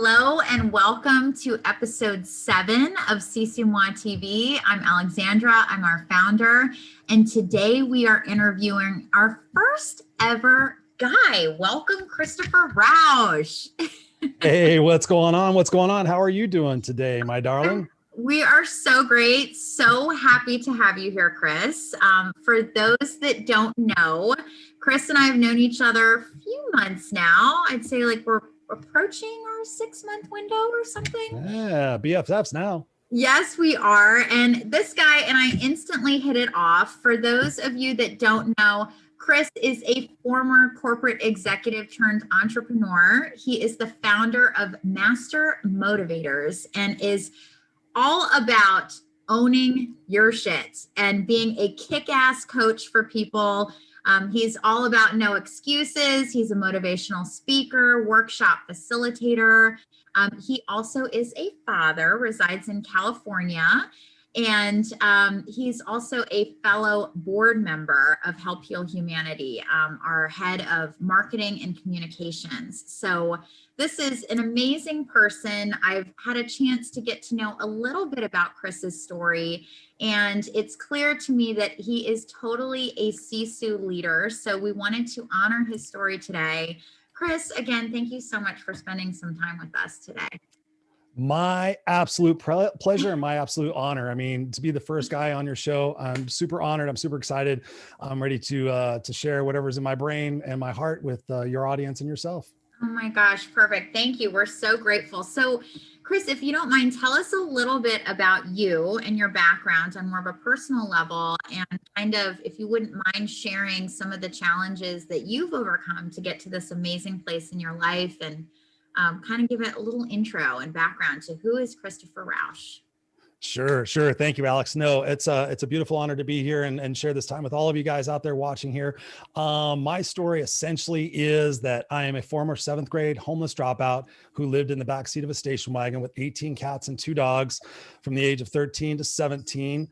Hello and welcome to episode 7 of Sisumoi TV. I'm Alexandra, I'm our founder, and today we are interviewing our first ever guy. Welcome, Christopher Rausch. Hey, what's going on? What's going on? How are you doing today, my darling? We are so great. So happy to have you here, Chris. For those that don't know, Chris and I have known each other a few months now. I'd say like we're approaching our 6-month window or something. Yeah, BFFs now. Yes, we are. And this guy and I instantly hit it off. For those of you that don't know, Chris is a former corporate executive turned entrepreneur. He is the founder of Master Motivators and is all about owning your shit and being a kick-ass coach for people. He's all about no excuses. He's a motivational speaker, workshop facilitator. He also is a father, resides in California, and he's also a fellow board member of Help Heal Humanity, our head of marketing and communications. So this is an amazing person. I've had a chance to get to know a little bit about Chris's story, and it's clear to me that he is totally a sisu leader. So we wanted to honor his story today. Chris, again, thank you so much for spending some time with us today. My absolute pleasure and my absolute honor. I mean, to be the first guy on your show, I'm super honored. I'm super excited. I'm ready to share whatever's in my brain and my heart with your audience and yourself. Oh my gosh, perfect. Thank you. We're so grateful. So, Chris, if you don't mind, tell us a little bit about you and your background on more of a personal level, and kind of, if you wouldn't mind sharing some of the challenges that you've overcome to get to this amazing place in your life, and kind of give it a little intro and background to who is Christopher Rausch. Sure. Thank you, Alex. No, it's a beautiful honor to be here and share this time with all of you guys out there watching here. My story essentially is that I am a former 7th grade homeless dropout who lived in the backseat of a station wagon with 18 cats and 2 dogs from the age of 13 to 17.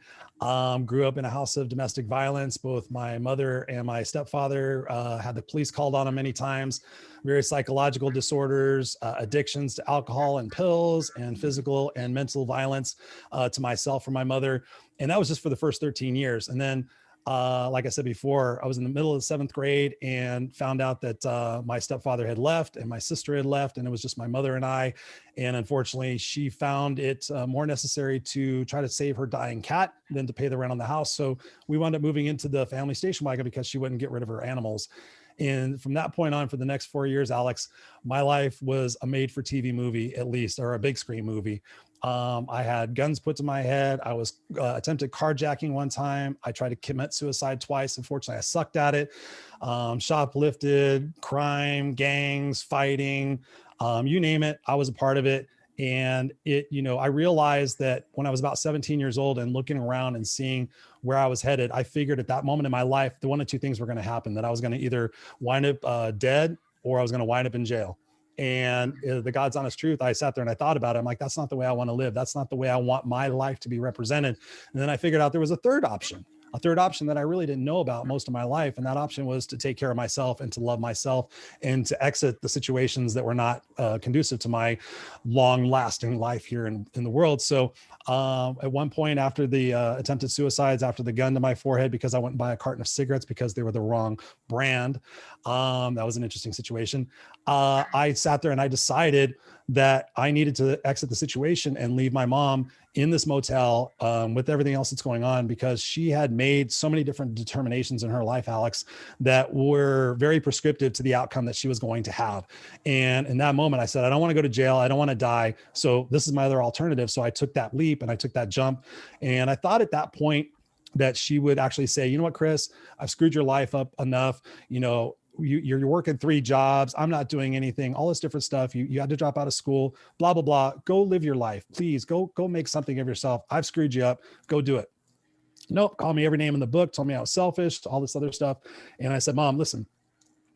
Grew up in a house of domestic violence. Both my mother and my stepfather had the police called on them many times. Various psychological disorders, addictions to alcohol and pills, and physical and mental violence to myself or my mother. And that was just for the first 13 years. And then, like I said before, I was in the middle of the 7th grade and found out that my stepfather had left and my sister had left, and it was just my mother and I. And unfortunately, she found it more necessary to try to save her dying cat than to pay the rent on the house. So we wound up moving into the family station wagon because she wouldn't get rid of her animals. And from that point on, for the next 4 years, Alex, my life was a made-for-TV movie, at least, or a big screen movie. I had guns put to my head. I was attempted carjacking one time. I tried to commit suicide twice. Unfortunately, I sucked at it. Shoplifted, crime, gangs, fighting, you name it. I was a part of it. And I realized that when I was about 17 years old and looking around and seeing where I was headed, I figured at that moment in my life, the one of two things were going to happen, that I was going to either wind up dead or I was going to wind up in jail. And the God's honest truth, I sat there and I thought about it. I'm like, that's not the way I want to live. That's not the way I want my life to be represented. And then I figured out there was a third option that I really didn't know about most of my life. And that option was to take care of myself and to love myself and to exit the situations that were not conducive to my long lasting life here in the world. So at one point, after the attempted suicides, after the gun to my forehead, because I went and buy a carton of cigarettes because they were the wrong brand. That was an interesting situation. I sat there and I decided that I needed to exit the situation and leave my mom in this motel with everything else that's going on, because she had made so many different determinations in her life, Alex, that were very prescriptive to the outcome that she was going to have. And in that moment, I said, I don't want to go to jail. I don't want to die. So this is my other alternative. So I took that leap and I took that jump. And I thought at that point that she would actually say, you know what, Chris, I've screwed your life up enough. You're working 3 jobs. I'm not doing anything, all this different stuff. You had to drop out of school, blah, blah, blah. Go live your life. Please go make something of yourself. I've screwed you up. Go do it. Nope. Called me every name in the book, told me I was selfish, all this other stuff. And I said, Mom, listen,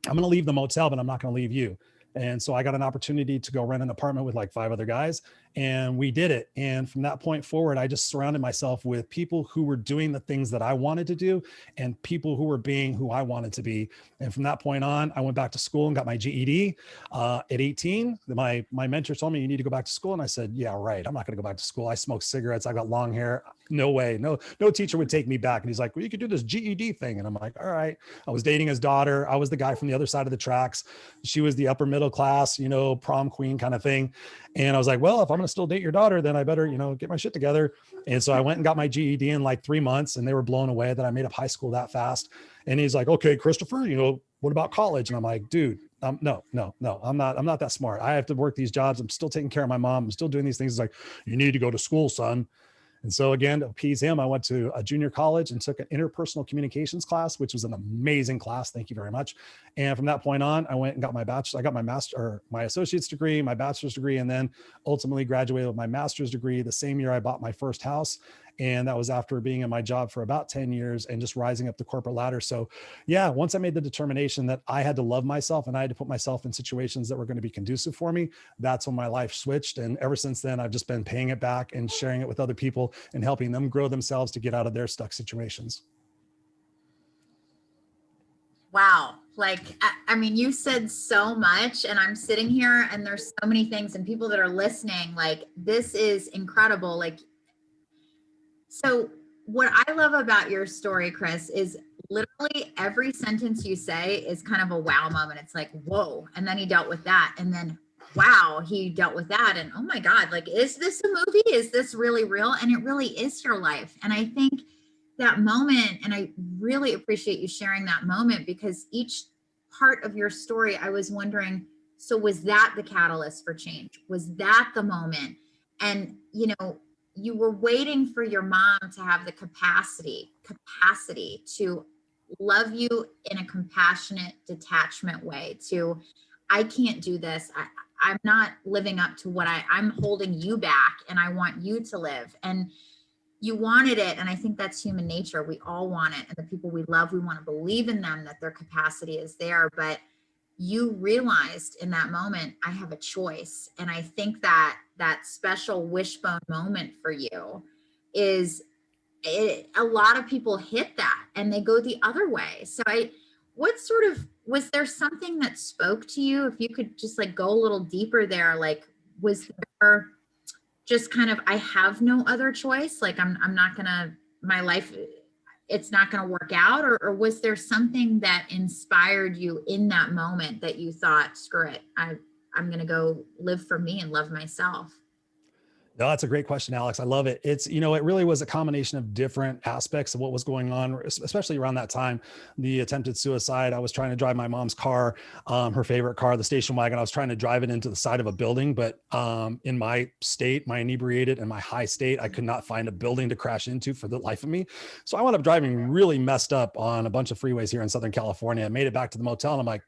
I'm going to leave the motel, but I'm not going to leave you. And so I got an opportunity to go rent an apartment with like 5 other guys, and we did it. And from that point forward, I just surrounded myself with people who were doing the things that I wanted to do and people who were being who I wanted to be. And from that point on, I went back to school and got my GED. At 18, my mentor told me, you need to go back to school. And I said, yeah, right. I'm not going to go back to school. I smoke cigarettes. I got long hair. No way. No teacher would take me back. And he's like, well, you could do this GED thing. And I'm like, all right. I was dating his daughter. I was the guy from the other side of the tracks. She was the upper middle class, prom queen kind of thing. And I was like, well, if I'm going to still date your daughter, then I better, get my shit together. And so I went and got my GED in like 3 months, and they were blown away that I made up high school that fast. And he's like, okay, Christopher, what about college? And I'm like, dude, no, I'm not that smart. I have to work these jobs. I'm still taking care of my mom. I'm still doing these things. He's like, you need to go to school, son. And so again, to appease him, I went to a junior college and took an interpersonal communications class, which was an amazing class. Thank you very much. And from that point on, I went and got my bachelor's. I got my my associate's degree, my bachelor's degree, and then ultimately graduated with my master's degree. The same year I bought my first house. And that was after being in my job for about 10 years and just rising up the corporate ladder. So yeah, once I made the determination that I had to love myself and I had to put myself in situations that were going to be conducive for me, that's when my life switched. And ever since then, I've just been paying it back and sharing it with other people and helping them grow themselves to get out of their stuck situations. Wow. I mean, you said so much, and I'm sitting here and there's so many things, and people that are listening, this is incredible. So what I love about your story, Chris, is literally every sentence you say is kind of a wow moment. It's like, whoa. And then he dealt with that. And then, wow, he dealt with that. And oh my God, is this a movie? Is this really real? And it really is your life. And I think that moment, and I really appreciate you sharing that moment, because each part of your story, I was wondering, so was that the catalyst for change? Was that the moment? And, you were waiting for your mom to have the capacity to love you in a compassionate, detachment way I can't do this. I'm not living up to what I'm holding you back, and I want you to live. And you wanted it. And I think that's human nature. We all want it. And the people we love, we want to believe in them, that their capacity is there. But you realized in that moment, I have a choice. And I think that special wishbone moment for you is a lot of people hit that and they go the other way. So was there something that spoke to you? If you could just go a little deeper there, was there just kind of, I have no other choice. I'm not gonna, my life, it's not going to work out, or was there something that inspired you in that moment that you thought, screw it, I'm going to go live for me and love myself? No, that's a great question, Alex. I love it. It's, it really was a combination of different aspects of what was going on, especially around that time, the attempted suicide. I was trying to drive my mom's car, her favorite car, the station wagon. I was trying to drive it into the side of a building, but in my state, my inebriated and my high state, I could not find a building to crash into for the life of me. So I wound up driving really messed up on a bunch of freeways here in Southern California. I made it back to the motel and I'm like,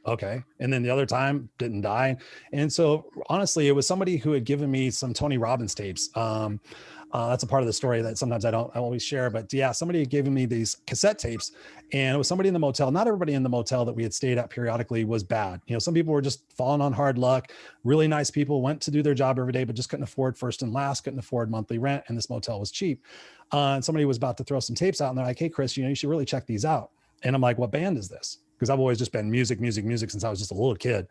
okay. And then the other time didn't die. And so honestly, it was somebody who had given me some Tony Robbins tapes. That's a part of the story that sometimes I always share, but yeah, somebody had given me these cassette tapes, and it was somebody in the motel. Not everybody in the motel that we had stayed at periodically was bad. Some people were just falling on hard luck, really nice people, went to do their job every day, but just couldn't afford first and last, couldn't afford monthly rent. And this motel was cheap. And somebody was about to throw some tapes out and they're like, hey, Chris, you should really check these out. And I'm like, what band is this? Because I've always just been music since I was just a little kid.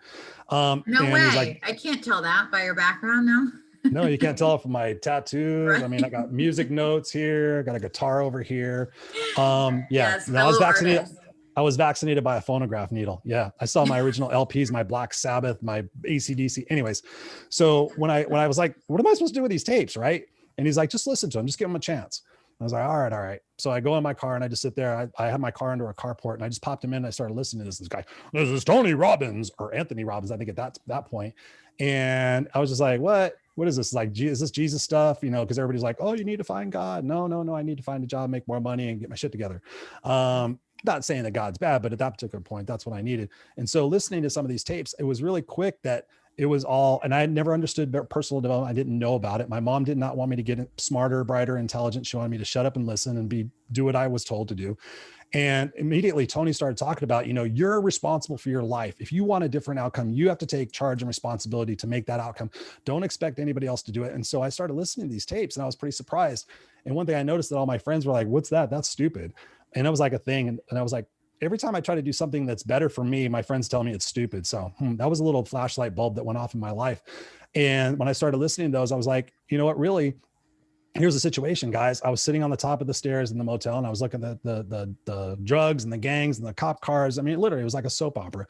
No way. I can't tell that by your background now. No, you can't tell it from my tattoos. Right. I mean, I got music notes here, got a guitar over here. Yes, no, I was vaccinated by a phonograph needle. Yeah. I saw my original LPs, my Black Sabbath, my AC/DC. Anyways. So when I was like, what am I supposed to do with these tapes? Right. And he's like, just listen to them, just give them a chance. I was like, all right. So I go in my car and I just sit there. I had my car under a carport and I just popped him in. And I started listening to this guy. This is Tony Robbins, or Anthony Robbins, I think at that point. And I was just like, what is this? Is this Jesus stuff? Because everybody's like, oh, you need to find God. No. I need to find a job, make more money, and get my shit together. Not saying that God's bad, but at that particular point, that's what I needed. And so listening to some of these tapes, it was really quick that it was all, and I had never understood personal development. I didn't know about it. My mom did not want me to get smarter, brighter, intelligent. She wanted me to shut up and listen and do what I was told to do. And immediately Tony started talking about, you're responsible for your life. If you want a different outcome, you have to take charge and responsibility to make that outcome. Don't expect anybody else to do it. And so I started listening to these tapes and I was pretty surprised. And one thing I noticed that all my friends were like, what's that? That's stupid. And it was like a thing. And I was like, every time I try to do something that's better for me, my friends tell me it's stupid. So that was a little flashlight bulb that went off in my life. And when I started listening to those, I was like, you know what, really, here's the situation, guys. I was sitting on the top of the stairs in the motel and I was looking at the drugs and the gangs and the cop cars. I mean, literally it was like a soap opera.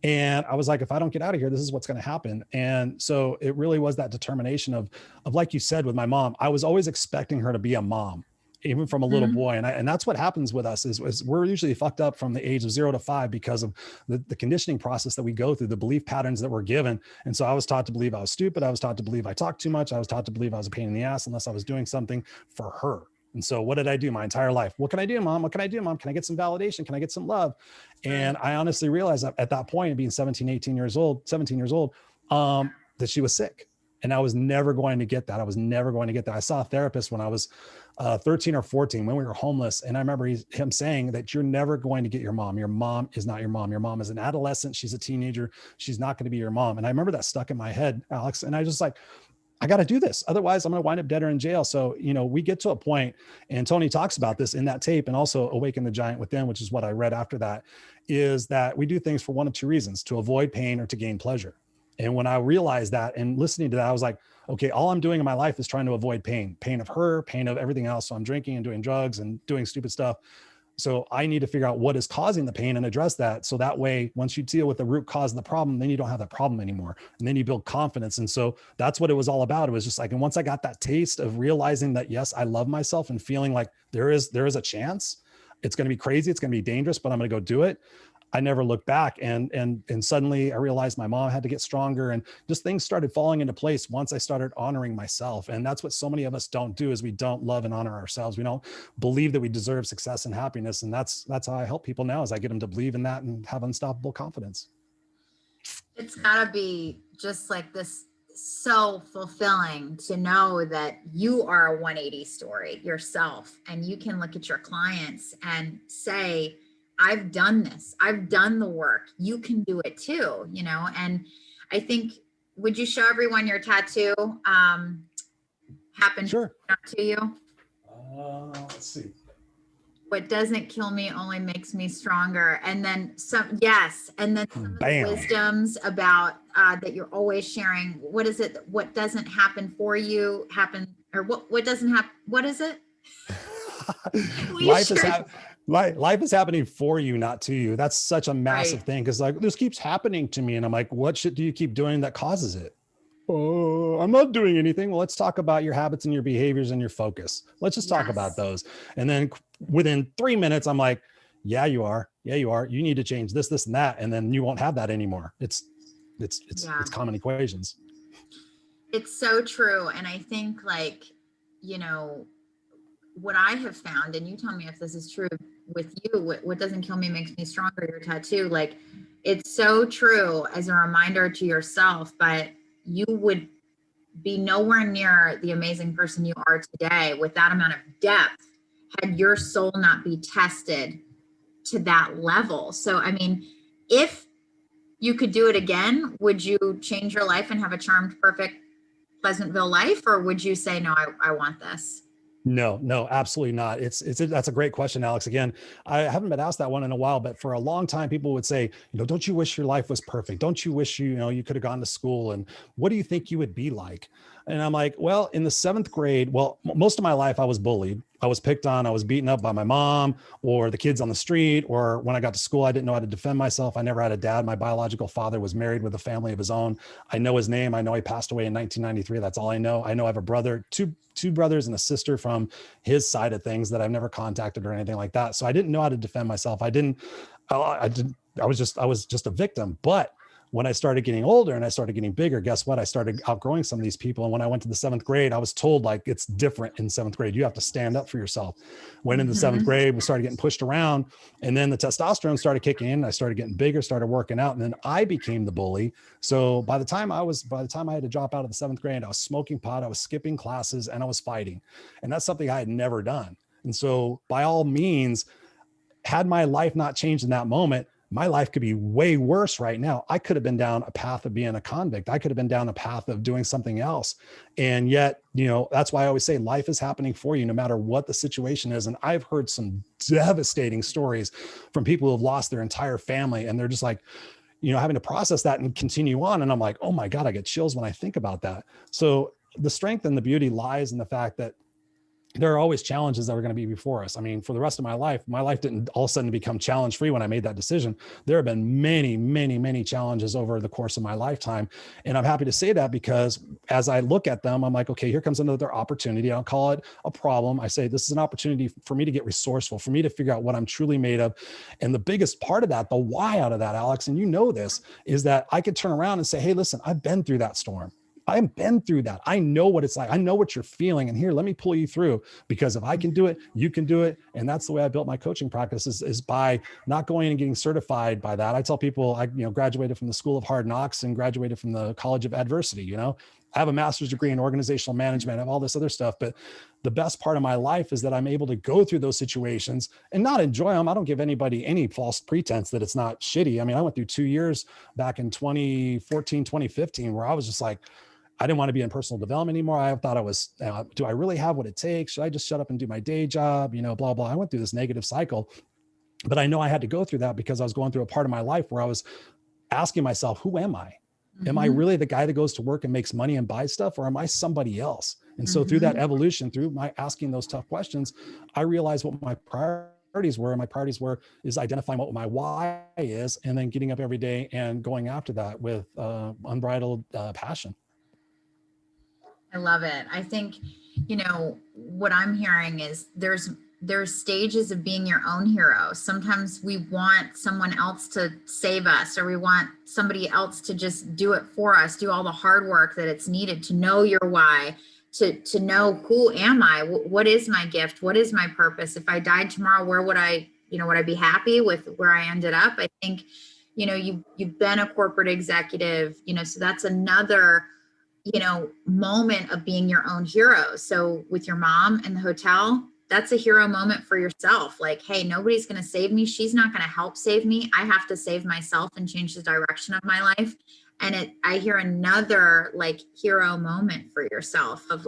And I was like, if I don't get out of here, this is what's going to happen. And so it really was that determination of like you said, with my mom, I was always expecting her to be a mom, even from a little boy. And that's what happens with us is we're usually fucked up from the age of 0 to 5 because of the conditioning process that we go through, the belief patterns that we're given. And so I was taught to believe I was stupid. I was taught to believe I talked too much. I was taught to believe I was a pain in the ass unless I was doing something for her. And so what did I do my entire life? What can I do, mom? What can I do, mom? Can I get some validation? Can I get some love? And I honestly realized that at that point, being 17 years old, that she was sick. And I was never going to get that. I saw a therapist when I was 13 or 14 when we were homeless. And I remember him saying that you're never going to get your mom. Your mom is not your mom. Your mom is an adolescent. She's a teenager. She's not going to be your mom. And I remember that stuck in my head, Alex. And I just like, I got to do this. Otherwise I'm going to wind up dead or in jail. So, we get to a point, and Tony talks about this in that tape, and also Awaken the Giant Within, which is what I read after that, is that we do things for one of two reasons: to avoid pain or to gain pleasure. And when I realized that and listening to that, I was like, okay, all I'm doing in my life is trying to avoid pain of her, pain of everything else. So I'm drinking and doing drugs and doing stupid stuff. So I need to figure out what is causing the pain and address that. So that way, once you deal with the root cause of the problem, then you don't have that problem anymore. And then you build confidence. And so that's what it was all about. It was just like, and once I got that taste of realizing that, yes, I love myself and feeling like there is a chance, it's going to be crazy, it's going to be dangerous, but I'm going to go do it. I never looked back. And suddenly I realized my mom had to get stronger, and just things started falling into place once I started honoring myself. And that's what so many of us don't do, is we don't love and honor ourselves. We don't believe that we deserve success and happiness. And that's how I help people now, is I get them to believe in that and have unstoppable confidence. It's gotta be just like this, so fulfilling to know that you are a 180 story yourself, and you can look at your clients and say, I've done this. I've done the work. You can do it too, And I think, would you show everyone your tattoo? Happened Sure. to you? Let's see. What doesn't kill me only makes me stronger. And then some, yes. And then some of the wisdoms about that you're always sharing. What is it? What doesn't happen for you happen, or what doesn't happen? What is it? Life is happening for you, not to you. That's such a massive thing, because like, this keeps happening to me. And I'm like, what shit do you keep doing that causes it? Oh, I'm not doing anything. Well, let's talk about your habits and your behaviors and your focus. Let's just talk about those. And then within 3 minutes, I'm like, yeah, you are. Yeah, you are. You need to change this, this, and that. And then you won't have that anymore. It's common equations. It's so true. And I think, like, what I have found, and you tell me if this is true with you, what doesn't kill me makes me stronger, your tattoo, like, it's so true as a reminder to yourself, but you would be nowhere near the amazing person you are today with that amount of depth had your soul not be tested to that level. So, I mean, if you could do it again, would you change your life and have a charmed, perfect Pleasantville life? Or would you say, no, I want this? No, absolutely not. That's a great question, Alex. Again, I haven't been asked that one in a while, but for a long time, people would say, don't you wish your life was perfect? Don't you wish you could have gone to school? And what do you think you would be like? And I'm like, well, in the 7th grade, most of my life I was bullied. I was picked on. I was beaten up by my mom or the kids on the street. Or when I got to school, I didn't know how to defend myself. I never had a dad. My biological father was married with a family of his own. I know his name. I know he passed away in 1993. That's all I know. I know I have a brother, two brothers and a sister from his side of things that I've never contacted or anything like that. So I didn't know how to defend myself. I was just a victim. But when I started getting older and I started getting bigger, guess what? I started outgrowing some of these people. And when I went to the 7th grade, I was told, like, it's different in 7th grade. You have to stand up for yourself. Went into 7th grade, we started getting pushed around, and then the testosterone started kicking in. I started getting bigger, started working out, and then I became the bully. So by the time I had to drop out of the 7th grade, I was smoking pot, I was skipping classes, and I was fighting. And that's something I had never done. And so by all means, had my life not changed in that moment, my life could be way worse right now. I could have been down a path of being a convict. I could have been down a path of doing something else. And yet, that's why I always say life is happening for you, no matter what the situation is. And I've heard some devastating stories from people who have lost their entire family, and they're just like, having to process that and continue on. And I'm like, oh my God, I get chills when I think about that. So the strength and the beauty lies in the fact that there are always challenges that are going to be before us. I mean, for the rest of my life didn't all of a sudden become challenge free when I made that decision. There have been many, many, many challenges over the course of my lifetime. And I'm happy to say that, because as I look at them, I'm like, okay, here comes another opportunity. I don't call it a problem. I say, this is an opportunity for me to get resourceful, for me to figure out what I'm truly made of. And the biggest part of that, the why out of that, Alex, and this, is that I could turn around and say, hey, listen, I've been through that storm. I've been through that. I know what it's like. I know what you're feeling. And here, let me pull you through, because if I can do it, you can do it. And that's the way I built my coaching practice, is by not going and getting certified by that. I tell people I graduated from the School of Hard Knocks and graduated from the College of Adversity. I have a master's degree in organizational management. I have all this other stuff. But the best part of my life is that I'm able to go through those situations and not enjoy them. I don't give anybody any false pretense that it's not shitty. I mean, I went through 2 years back in 2014, 2015, where I was just like, I didn't want to be in personal development anymore. I thought I was, do I really have what it takes? Should I just shut up and do my day job? Blah, blah. I went through this negative cycle, but I know I had to go through that because I was going through a part of my life where I was asking myself, who am I? Mm-hmm. Am I really the guy that goes to work and makes money and buys stuff, or am I somebody else? And so through that evolution, through my asking those tough questions, I realized what my priorities were. And my priorities is identifying what my why is, and then getting up every day and going after that with unbridled passion. I love it. I think, what I'm hearing is there's stages of being your own hero. Sometimes we want someone else to save us, or we want somebody else to just do it for us, do all the hard work that it's needed to know your why, to know, who am I? What is my gift? What is my purpose? If I died tomorrow, where would I be happy with where I ended up? I think, you've been a corporate executive, so that's another moment of being your own hero. So with your mom in the hotel, that's a hero moment for yourself. Like, hey, nobody's going to save me. She's not going to help save me. I have to save myself and change the direction of my life. And I hear another hero moment for yourself of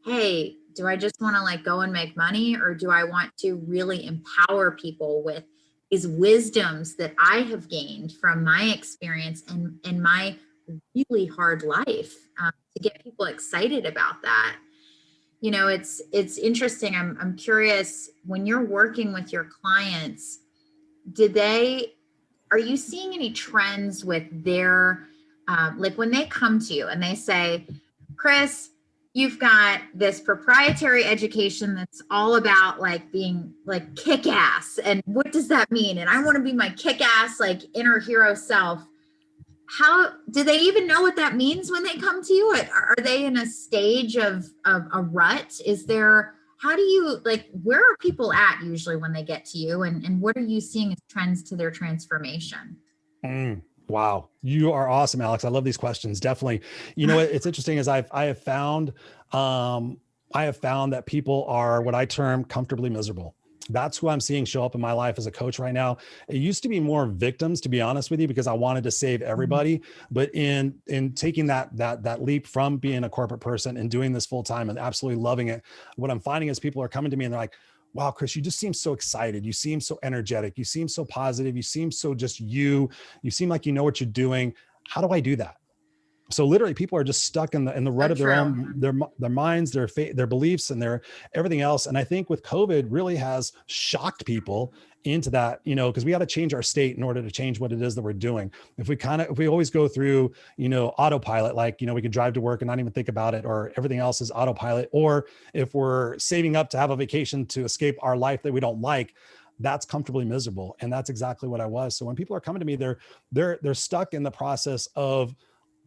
hey, do I just want to go and make money, or do I want to really empower people with these wisdoms that I have gained from my experience and my really hard life, to get people excited about that. It's interesting. I'm curious, when you're working with your clients, are you seeing any trends with their, when they come to you and they say, Chris, you've got this proprietary education that's all about being kick-ass, and what does that mean? And I want to be my kick-ass, inner hero self. How do they even know what that means when they come to you? Are they in a stage of a rut? How do you, where are people at usually when they get to you, and what are you seeing as trends to their transformation? Wow. You are awesome, Alex. I love these questions. Definitely. It's interesting is I have found that people are what I term comfortably miserable. That's who I'm seeing show up in my life as a coach right now. It used to be more victims, to be honest with you, because I wanted to save everybody. But in taking that leap from being a corporate person and doing this full time and absolutely loving it, what I'm finding is people are coming to me and they're like, wow, Chris, you just seem so excited. You seem so energetic. You seem so positive. You seem so just you seem like you know what you're doing. How do I do that? So literally people are just stuck in the rut of their minds, their beliefs, and their everything else. And I think with COVID really has shocked people into that, because we got to change our state in order to change what it is that we're doing. If we always go through, autopilot, we can drive to work and not even think about it, or everything else is autopilot. Or if we're saving up to have a vacation to escape our life that we don't like, that's comfortably miserable. And that's exactly what I was. So when people are coming to me, they're stuck in the process of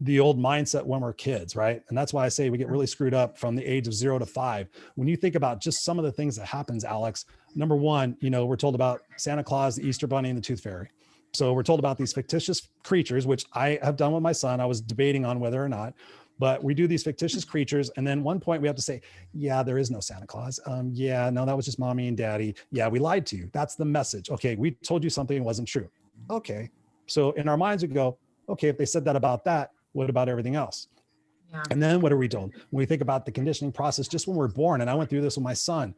the old mindset when we're kids, right? And that's why I say we get really screwed up from the age of 0 to 5. When you think about just some of the things that happens, Alex, number one, we're told about Santa Claus, the Easter Bunny, and the Tooth Fairy. So we're told about these fictitious creatures, which I have done with my son. I was debating on whether or not, But we do these fictitious creatures. And then one point we have to say, yeah, there is no Santa Claus. Yeah, no, that was just mommy and daddy. Yeah, we lied to you. That's the message. Okay, we told you something wasn't true. Okay. So in our minds, we go, okay, if they said that about that, what about everything else? Yeah. And then what are we told? When we think about the conditioning process, just when we're born, and I went through this with my son,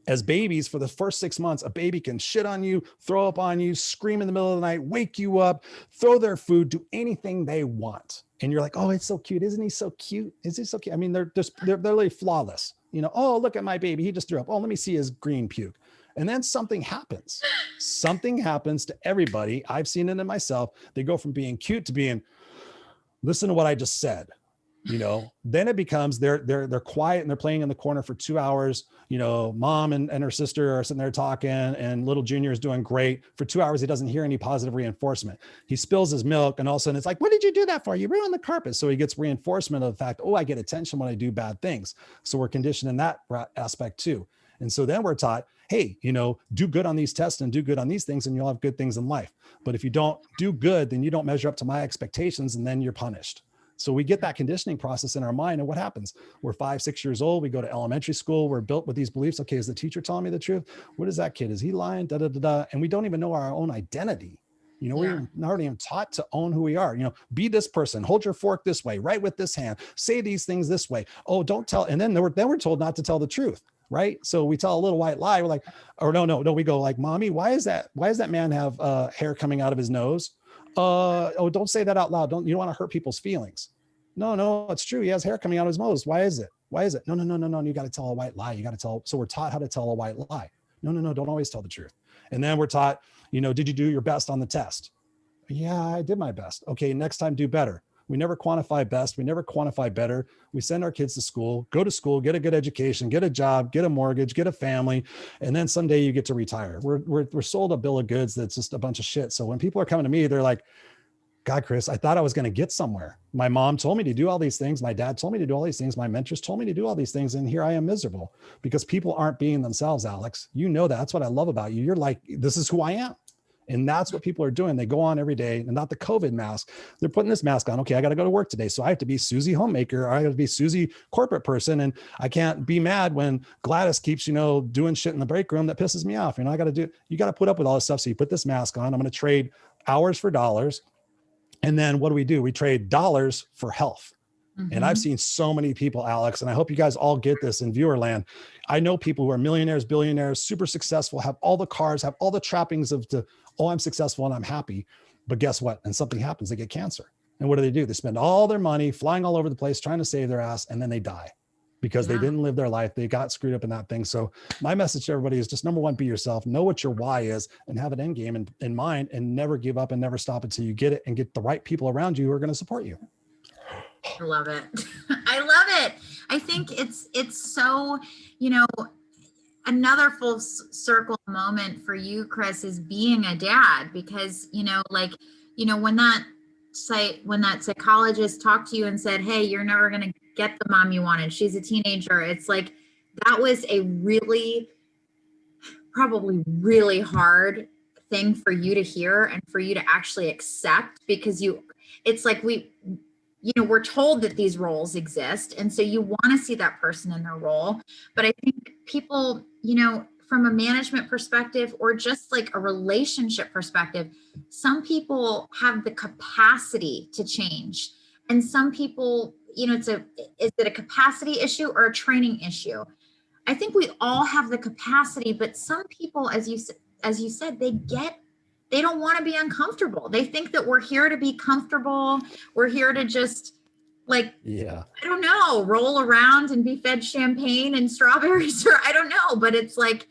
as babies, for the first 6 months, a baby can shit on you, throw up on you, scream in the middle of the night, wake you up, throw their food, do anything they want. And you're like, oh, it's so cute. Isn't he so cute? Is he so cute? I mean, they're really flawless. You know, oh, look at my baby. He just threw up. Oh, let me see his green puke. And then something happens. Something happens to everybody. I've seen it in myself. They go from being cute to being, listen to what I just said. You know, then it becomes they're quiet and they're playing in the corner for 2 hours. You know, mom and her sister are sitting there talking, and little Junior is doing great. For 2 hours, he doesn't hear any positive reinforcement. He spills his milk, and all of a sudden it's like, what did you do that for? You ruined the carpet. So he gets reinforcement of the fact, oh, I get attention when I do bad things. So we're conditioned in that aspect too. And so then we're taught, hey, you know, do good on these tests and do good on these things, and you'll have good things in life. But if you don't do good, then you don't measure up to my expectations, and then you're punished. So we get that conditioning process in our mind. And what happens? We're 5, 6 years old. We go to elementary school. We're built with these beliefs. Okay, is the teacher telling me the truth? What is that kid? Is he lying? Da, da, da, da. And we don't even know our own identity. You know, we're not even taught to own who we are. You know, be this person, hold your fork this way, write with this hand, say these things this way. Oh, don't tell. And then we're told not to tell the truth. Right. So we tell a little white lie. We're like, or no, we go like, mommy, why does that man have hair coming out of his nose? Oh, don't say that out loud. You don't want to hurt people's feelings. No, it's true. He has hair coming out of his nose. Why is it? No. You got to tell a white lie. So we're taught how to tell a white lie. No, don't always tell the truth. And then we're taught, you know, did you do your best on the test? Yeah, I did my best. Okay, next time do better. We never quantify best. We never quantify better. We send our kids to school, go to school, get a good education, get a job, get a mortgage, get a family, and then someday you get to retire. We're sold a bill of goods that's just a bunch of shit. So when people are coming to me, they're like, God, Chris, I thought I was going to get somewhere. My mom told me to do all these things. My dad told me to do all these things. My mentors told me to do all these things. And here I am miserable because people aren't being themselves, Alex. You know, that's what I love about you. You're like, this is who I am. And that's what people are doing. They go on every day, and not the COVID mask. They're putting this mask on. Okay, I got to go to work today. So I have to be Susie homemaker. Or I got to be Susie corporate person. And I can't be mad when Gladys keeps, you know, doing shit in the break room that pisses me off. You know, you got to put up with all this stuff. So you put this mask on. I'm going to trade hours for dollars. And then what do? We trade dollars for health. Mm-hmm. And I've seen so many people, Alex, and I hope you guys all get this in viewer land. I know people who are millionaires, billionaires, super successful, have all the cars, have all the trappings oh, I'm successful and I'm happy. But guess what? And something happens, they get cancer. And what do? They spend all their money flying all over the place, trying to save their ass, and then they die because they didn't live their life. They got screwed up in that thing. So my message to everybody is just, number one, be yourself, know what your why is, and have an end game in mind, and never give up and never stop until you get it, and get the right people around you who are going to support you. I love it. I love it. I think it's so, you know, another full circle moment for you, Chris, is being a dad, because, you know, like, you know, when that psychologist talked to you and said, hey, you're never going to get the mom you wanted, she's a teenager. It's like, that was a probably really hard thing for you to hear and for you to actually accept, because it's like we're told that these roles exist. And so you want to see that person in their role. But I think people, you know, from a management perspective or just like a relationship perspective, some people have the capacity to change. And some people, you know, is it a capacity issue or a training issue? I think we all have the capacity, but some people, as you said, they don't want to be uncomfortable. They think that we're here to be comfortable. We're here to just I don't know, roll around and be fed champagne and strawberries, or I don't know, but it's like,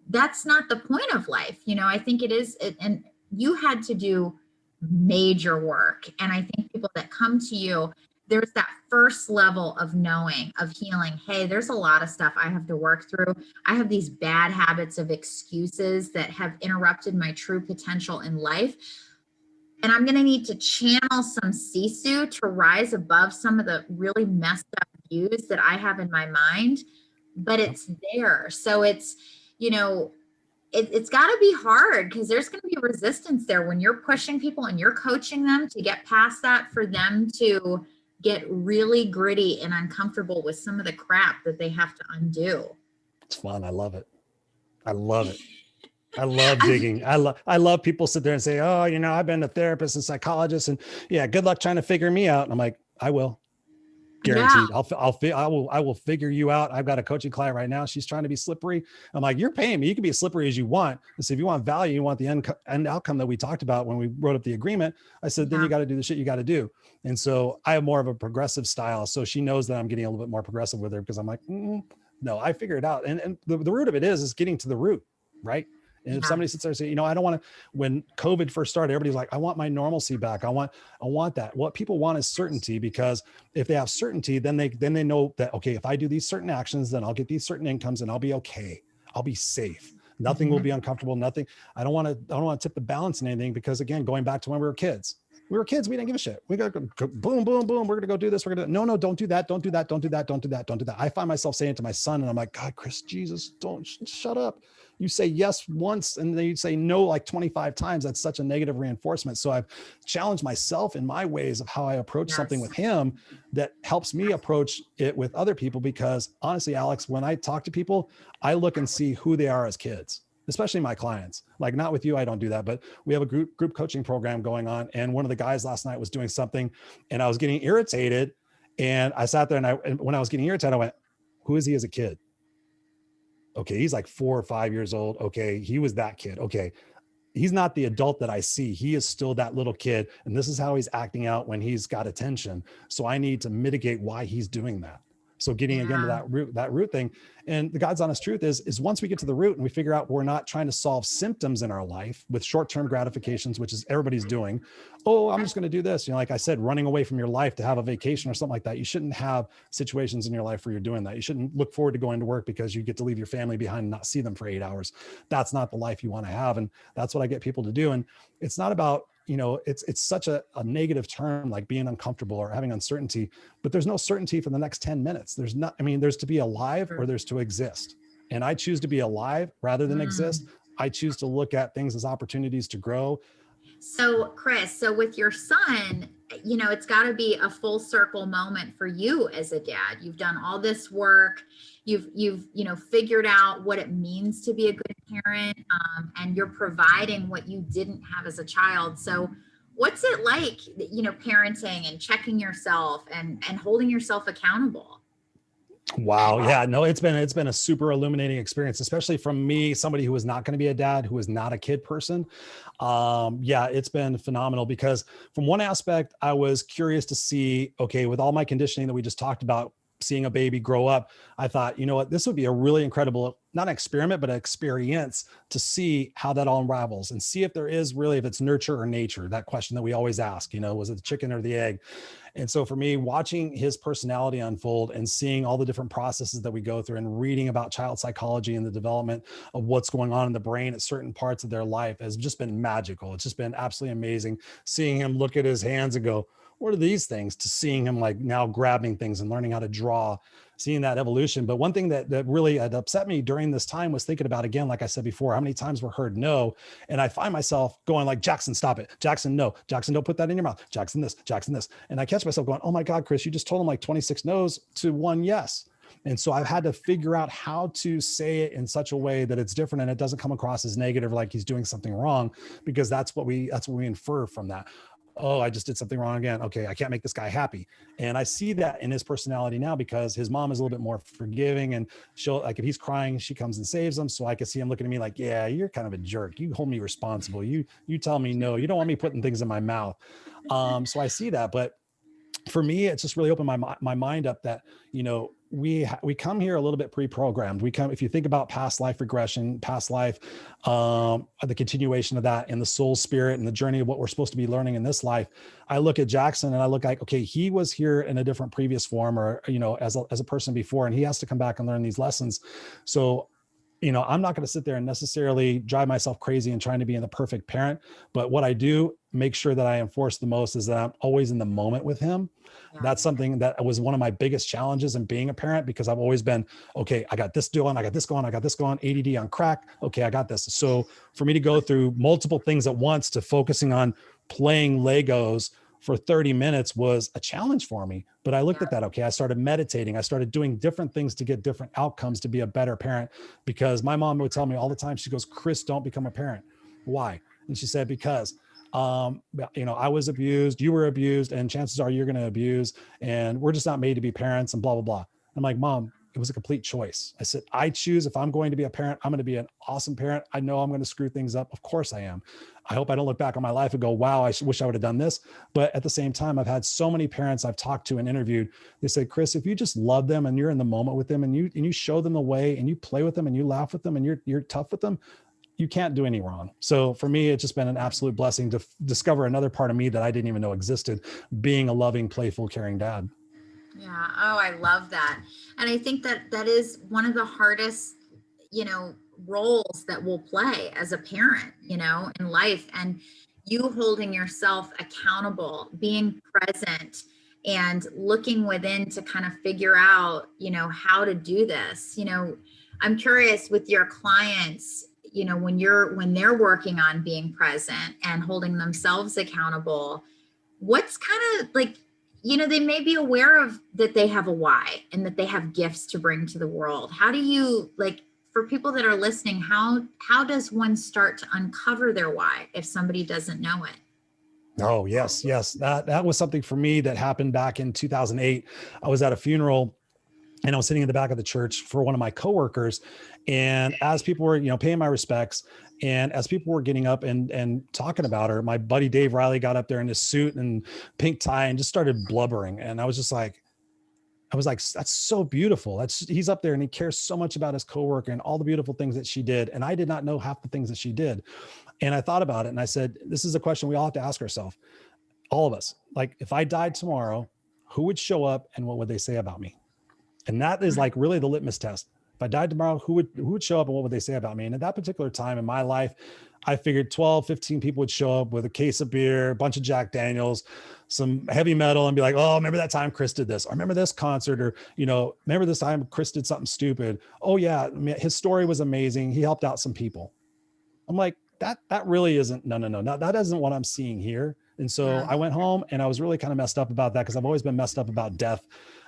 that's not the point of life. You know, I think it is. And you had to do major work. And I think people that come to you, there's that first level of knowing, of healing. Hey, there's a lot of stuff I have to work through. I have these bad habits of excuses that have interrupted my true potential in life. And I'm going to need to channel some sisu to rise above some of the really messed up views that I have in my mind, but it's there. So it's, you know, it's got to be hard, because there's going to be resistance there when you're pushing people and you're coaching them to get past that, for them to get really gritty and uncomfortable with some of the crap that they have to undo. It's fun. I love it. I love it. I love digging. I love people sit there and say, oh, you know, I've been a therapist and psychologist and yeah, good luck trying to figure me out. And I'm like, I will. Guaranteed. Yeah. I will figure you out. I've got a coaching client right now. She's trying to be slippery. I'm like, you're paying me. You can be as slippery as you want. I said, if you want value, you want the end outcome that we talked about when we wrote up the agreement. I said, then you got to do the shit you got to do. And so I have more of a progressive style. So she knows that I'm getting a little bit more progressive with her because I'm like, no, I figure it out. And the root of it is getting to the root, right? And if somebody sits there and say, you know, I don't want to, when COVID first started, everybody's like, I want my normalcy back. I want that. What people want is certainty, because if they have certainty, then they know that, okay, if I do these certain actions, then I'll get these certain incomes and I'll be okay. I'll be safe. Nothing will be uncomfortable. Nothing. I don't want to tip the balance in anything, because again, going back to when we were kids, we didn't give a shit. We got to go boom, boom, boom. We're going to go do this. We're going to, no, don't do that. Don't do that. Don't do that. Don't do that. Don't do that. I find myself saying it to my son and I'm like, God, Chris, Jesus, don't shut up. You say yes once and then you say no like 25 times. That's such a negative reinforcement. So I've challenged myself in my ways of how I approach something with him that helps me approach it with other people. Because honestly, Alex, when I talk to people, I look and see who they are as kids, especially my clients. Like, not with you, I don't do that, but we have a group coaching program going on. And one of the guys last night was doing something and I was getting irritated. And I sat there and when I was getting irritated, I went, who is he as a kid? Okay, he's like 4 or 5 years old. Okay, he was that kid. Okay, he's not the adult that I see. He is still that little kid. And this is how he's acting out when he's got attention. So I need to mitigate why he's doing that. So getting again to that root thing. And the God's honest truth is once we get to the root and we figure out we're not trying to solve symptoms in our life with short-term gratifications, which is everybody's doing. Oh, I'm just going to do this. You know, like I said, running away from your life to have a vacation or something like that. You shouldn't have situations in your life where you're doing that. You shouldn't look forward to going to work because you get to leave your family behind and not see them for 8 hours. That's not the life you want to have. And that's what I get people to do. And it's not about, you know, it's such a negative term, like being uncomfortable or having uncertainty, but there's no certainty for the next 10 minutes. There's to be alive or there's to exist. And I choose to be alive rather than exist. I choose to look at things as opportunities to grow. So Chris, with your son, you know, it's got to be a full circle moment for you as a dad. You've done all this work. You've figured out what it means to be a good parent, and you're providing what you didn't have as a child. So what's it like, you know, parenting and checking yourself and holding yourself accountable? Wow. Yeah, no, it's been a super illuminating experience, especially from me, somebody who was not going to be a dad, who is not a kid person. Yeah, it's been phenomenal because from one aspect, I was curious to see, okay, with all my conditioning that we just talked about, seeing a baby grow up, I thought, you know what, this would be a really incredible, not an experiment, but an experience to see how that all unravels and see if there is really, if it's nurture or nature, that question that we always ask, you know, was it the chicken or the egg? And so for me, watching his personality unfold and seeing all the different processes that we go through and reading about child psychology and the development of what's going on in the brain at certain parts of their life has just been magical. It's just been absolutely amazing seeing him look at his hands and go, what are these things, to seeing him like now grabbing things and learning how to draw, seeing that evolution. But one thing that really had upset me during this time was thinking about, again, like I said before, how many times we're heard no. And I find myself going like, Jackson, stop it. Jackson, no. Jackson, don't put that in your mouth. Jackson, this, Jackson, this. And I catch myself going, oh my God, Chris, you just told him like 26 no's to 1 yes. And so I've had to figure out how to say it in such a way that it's different and it doesn't come across as negative, like he's doing something wrong, because that's what we infer from that. Oh, I just did something wrong again. Okay, I can't make this guy happy. And I see that in his personality now because his mom is a little bit more forgiving, and she'll, like, if he's crying, she comes and saves him. So I can see him looking at me like, yeah, you're kind of a jerk. You hold me responsible. You tell me no. You don't want me putting things in my mouth. So I see that. But for me, it's just really opened my mind up that, you know, we come here a little bit pre-programmed. We come, if you think about past life regression, past life, the continuation of that and the soul spirit and the journey of what we're supposed to be learning in this life. I look at Jackson and I look like, okay, he was here in a different previous form, or, you know, as a person before, and he has to come back and learn these lessons. So, you know, I'm not going to sit there and necessarily drive myself crazy and trying to be the perfect parent. But what I do make sure that I enforce the most is that I'm always in the moment with him. Yeah. That's something that was one of my biggest challenges in being a parent, because I've always been, okay, I got this doing, I got this going, I got this going, ADD on crack. Okay, I got this. So for me to go through multiple things at once to focusing on playing Legos for 30 minutes was a challenge for me. But I looked Yeah. at that. Okay. I started meditating. I started doing different things to get different outcomes to be a better parent, because my mom would tell me all the time, she goes, Chris, don't become a parent. Why? And she said, because I was abused, you were abused, and chances are you're going to abuse, and we're just not made to be parents and blah, blah, blah. I'm like, Mom, it was a complete choice. I said, I choose if I'm going to be a parent, I'm going to be an awesome parent. I know I'm going to screw things up. Of course I am. I hope I don't look back on my life and go, wow, I wish I would have done this. But at the same time, I've had so many parents I've talked to and interviewed. They say, Chris, if you just love them and you're in the moment with them and you show them the way and you play with them and you laugh with them and you're tough with them, you can't do any wrong. So for me, it's just been an absolute blessing to discover another part of me that I didn't even know existed, being a loving, playful, caring dad. Yeah. Oh, I love that. And I think that is one of the hardest, roles that we'll play as a parent, in life. And you holding yourself accountable, being present, and looking within to kind of figure out, how to do this. I'm curious with your clients, when they're working on being present and holding themselves accountable, what's kind of like, they may be aware of that they have a why and that they have gifts to bring to the world. How do you, like, for people that are listening, how does one start to uncover their why if somebody doesn't know it? Oh, yes. That was something for me that happened back in 2008. I was at a funeral and I was sitting in the back of the church for one of my coworkers. And as people were, paying my respects, and as people were getting up and talking about her, my buddy Dave Riley got up there in his suit and pink tie and just started blubbering. And I was like, that's so beautiful. He's up there and he cares so much about his coworker and all the beautiful things that she did. And I did not know half the things that she did. And I thought about it and I said, this is a question we all have to ask ourselves, all of us. Like, if I died tomorrow, who would show up and what would they say about me? And that is like really the litmus test. If I died tomorrow, who would show up and what would they say about me? And at that particular time in my life, I figured 12, 15 people would show up with a case of beer, a bunch of Jack Daniels, some heavy metal, and be like, oh, remember that time Chris did this? Or remember this concert? Or, remember this time Chris did something stupid? Oh yeah, his story was amazing. He helped out some people. I'm like, that really isn't, no, that isn't what I'm seeing here. And so I went home and I was really kind of messed up about that, because I've always been messed up about death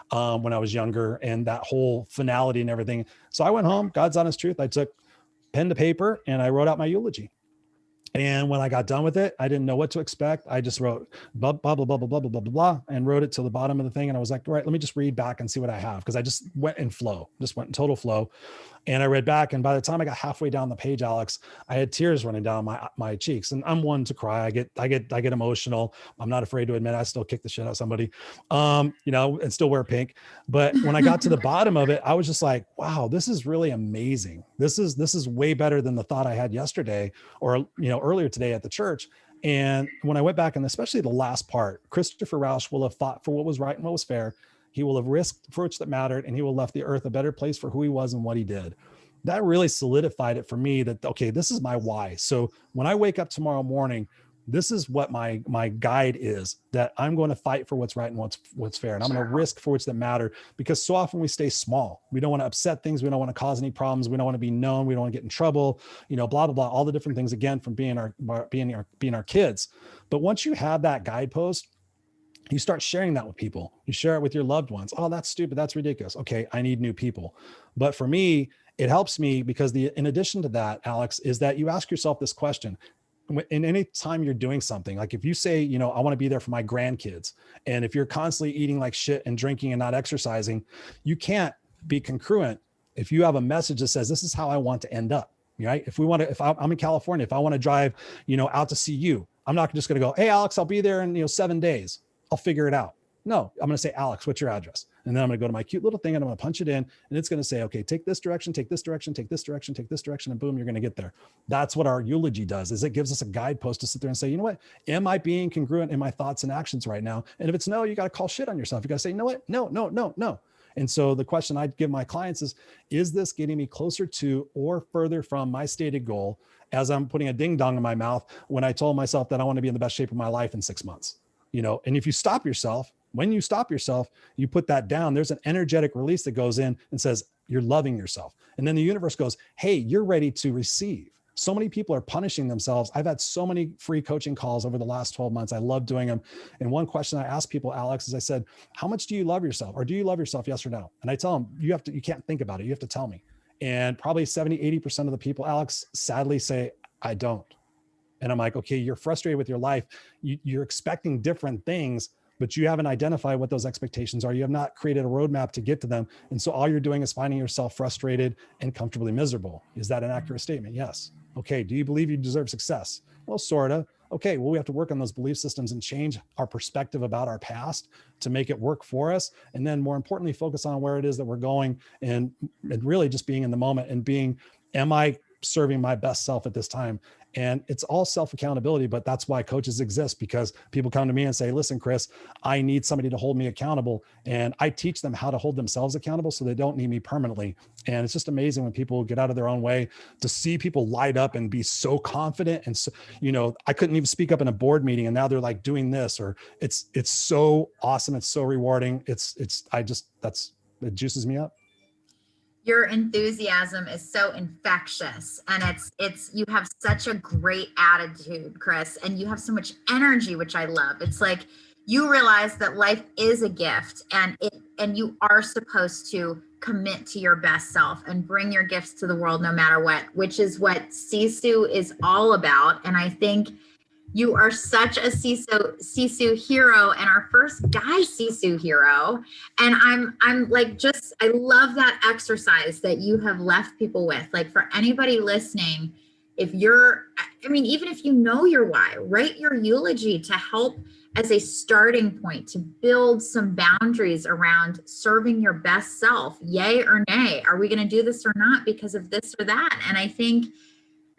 when I was younger and that whole finality and everything. So I went home, God's honest truth. I took pen to paper and I wrote out my eulogy. And when I got done with it, I didn't know what to expect. I just wrote blah, blah, blah, blah, blah, blah, blah, blah, blah, and wrote it to the bottom of the thing. And I was like, all right, let me just read back and see what I have. Cause I just went in total flow. And I read back. And by the time I got halfway down the page, Alex, I had tears running down my cheeks. And I'm one to cry. I get emotional. I'm not afraid to admit I still kick the shit out of somebody, and still wear pink. But when I got to the bottom of it, I was just like, wow, this is really amazing. This is way better than the thought I had yesterday or, earlier today at the church. And when I went back, and especially the last part, Christopher Rausch will have fought for what was right and what was fair. He will have risked for which that mattered, and he will have left the earth a better place for who he was and what he did. That really solidified it for me that, okay, this is my why. So when I wake up tomorrow morning, this is what my guide is, that I'm going to fight for what's right and what's fair. And I'm going to risk for which that matter, because so often we stay small. We don't want to upset things. We don't want to cause any problems. We don't want to be known. We don't want to get in trouble, blah, blah, blah, all the different things, again, from being our kids. But once you have that guidepost, you start sharing that with people. You share it with your loved ones. Oh, that's stupid. That's ridiculous. Okay, I need new people. But for me, it helps me because in addition to that, Alex, is that you ask yourself this question. In any time you're doing something, like if you say, I want to be there for my grandkids, and if you're constantly eating like shit and drinking and not exercising, you can't be congruent if you have a message that says, this is how I want to end up, right? If I'm in California, if I want to drive, out to see you, I'm not just going to go, hey, Alex, I'll be there in, 7 days. I'll figure it out. No, I'm going to say, Alex, what's your address? And then I'm going to go to my cute little thing and I'm going to punch it in, and it's going to say, okay, take this direction, take this direction, take this direction, take this direction, and boom, you're going to get there. That's what our eulogy does, is it gives us a guidepost to sit there and say, you know what, am I being congruent in my thoughts and actions right now? And if it's no, you got to call shit on yourself. You got to say, you know what? No. And so the question I give my clients is this getting me closer to or further from my stated goal, as I'm putting a ding dong in my mouth when I told myself that I want to be in the best shape of my life in 6 months? And if you stop yourself, when you stop yourself, you put that down, there's an energetic release that goes in and says, you're loving yourself. And then the universe goes, hey, you're ready to receive. So many people are punishing themselves. I've had so many free coaching calls over the last 12 months. I love doing them. And one question I asked people, Alex, is I said, how much do you love yourself? Or do you love yourself? Yes or no? And I tell them, you can't think about it. You have to tell me. And probably 70-80% of the people, Alex, sadly say, I don't. And I'm like, okay, you're frustrated with your life. You're expecting different things, but you haven't identified what those expectations are. You have not created a roadmap to get to them. And so all you're doing is finding yourself frustrated and comfortably miserable. Is that an accurate statement? Yes. Okay. Do you believe you deserve success? Well, sort of. Okay. Well, we have to work on those belief systems and change our perspective about our past to make it work for us. And then more importantly, focus on where it is that we're going and really just being in the moment and being, am I serving my best self at this time? And it's all self-accountability, but that's why coaches exist, because people come to me and say, listen, Chris, I need somebody to hold me accountable. And I teach them how to hold themselves accountable so they don't need me permanently. And it's just amazing when people get out of their own way to see people light up and be so confident. And so, I couldn't even speak up in a board meeting and now they're like doing this, or it's so awesome. It's so rewarding. It juices me up. Your enthusiasm is so infectious, and you have such a great attitude, Chris, and you have so much energy, which I love. It's like you realize that life is a gift, and you are supposed to commit to your best self and bring your gifts to the world no matter what, which is what Sisu is all about. And I think you are such a Sisu hero, and our first guy Sisu hero. And I'm like, I love that exercise that you have left people with. Like, for anybody listening, even if you know your why, write your eulogy to help as a starting point to build some boundaries around serving your best self. Yay or nay? Are we going to do this or not because of this or that? And I think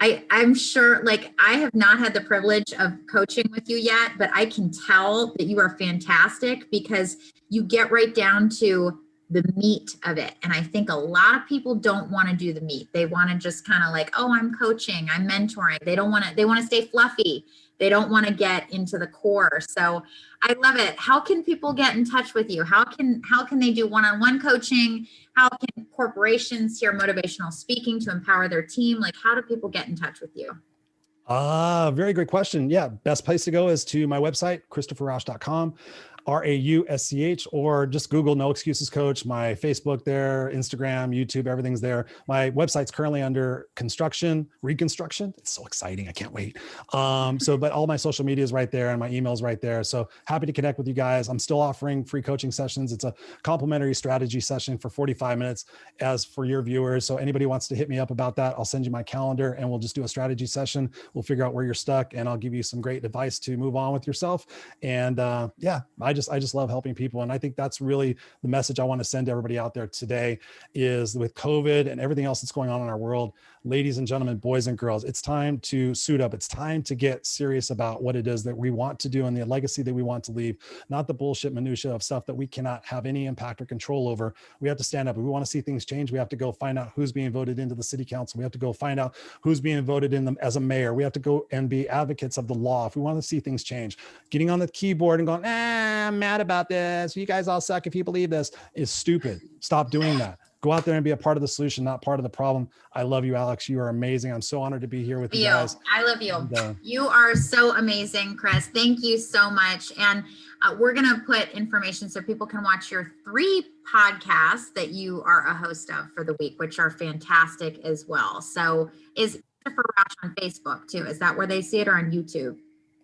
I'm sure, like, I have not had the privilege of coaching with you yet, but I can tell that you are fantastic because you get right down to the meat of it. And I think a lot of people don't want to do the meat. They want to just kind of like, oh, I'm coaching, I'm mentoring. They want to stay fluffy. They don't want to get into the core. So I love it. How can people get in touch with you? How can they do one-on-one coaching? How can corporations hear motivational speaking to empower their team? Like, how do people get in touch with you? Very great question. Yeah. Best place to go is to my website, christopherrausch.com. Rausch, or just Google No Excuses Coach. My Facebook there, Instagram, YouTube, everything's there. My website's currently under reconstruction. It's so exciting. I can't wait. But all my social media is right there and my email's right there. So happy to connect with you guys. I'm still offering free coaching sessions. It's a complimentary strategy session for 45 minutes as for your viewers. So anybody wants to hit me up about that, I'll send you my calendar and we'll just do a strategy session. We'll figure out where you're stuck and I'll give you some great advice to move on with yourself. And I just love helping people. And I think that's really the message I want to send to everybody out there today is, with COVID and everything else that's going on in our world, ladies and gentlemen, boys and girls, it's time to suit up. It's time to get serious about what it is that we want to do and the legacy that we want to leave, not the bullshit minutia of stuff that we cannot have any impact or control over. We have to stand up. If we want to see things change, we have to go find out who's being voted into the city council. We have to go find out who's being voted in them as a mayor. We have to go and be advocates of the law. If we want to see things change, getting on the keyboard and going, I'm mad about this, you guys all suck if you believe this, is stupid. Stop doing that. Go out there and be a part of the solution, not part of the problem. I love you, Alex. You are amazing. I'm so honored to be here with you guys. I love you. And, you are so amazing, Chris. Thank you so much. And we're going to put information so people can watch your 3 podcasts that you are a host of for the week, which are fantastic as well. So is Christopher Rausch on Facebook too? Is that where they see it, or on YouTube?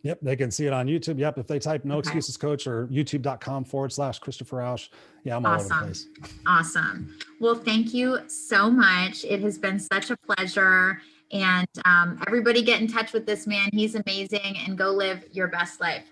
Yep, they can see it on YouTube. Yep, if they type No Excuses Coach or youtube.com/Christopher Rausch. Yeah, I'm all over the place. Awesome. Well, thank you so much. It has been such a pleasure. And everybody get in touch with this man. He's amazing, and go live your best life.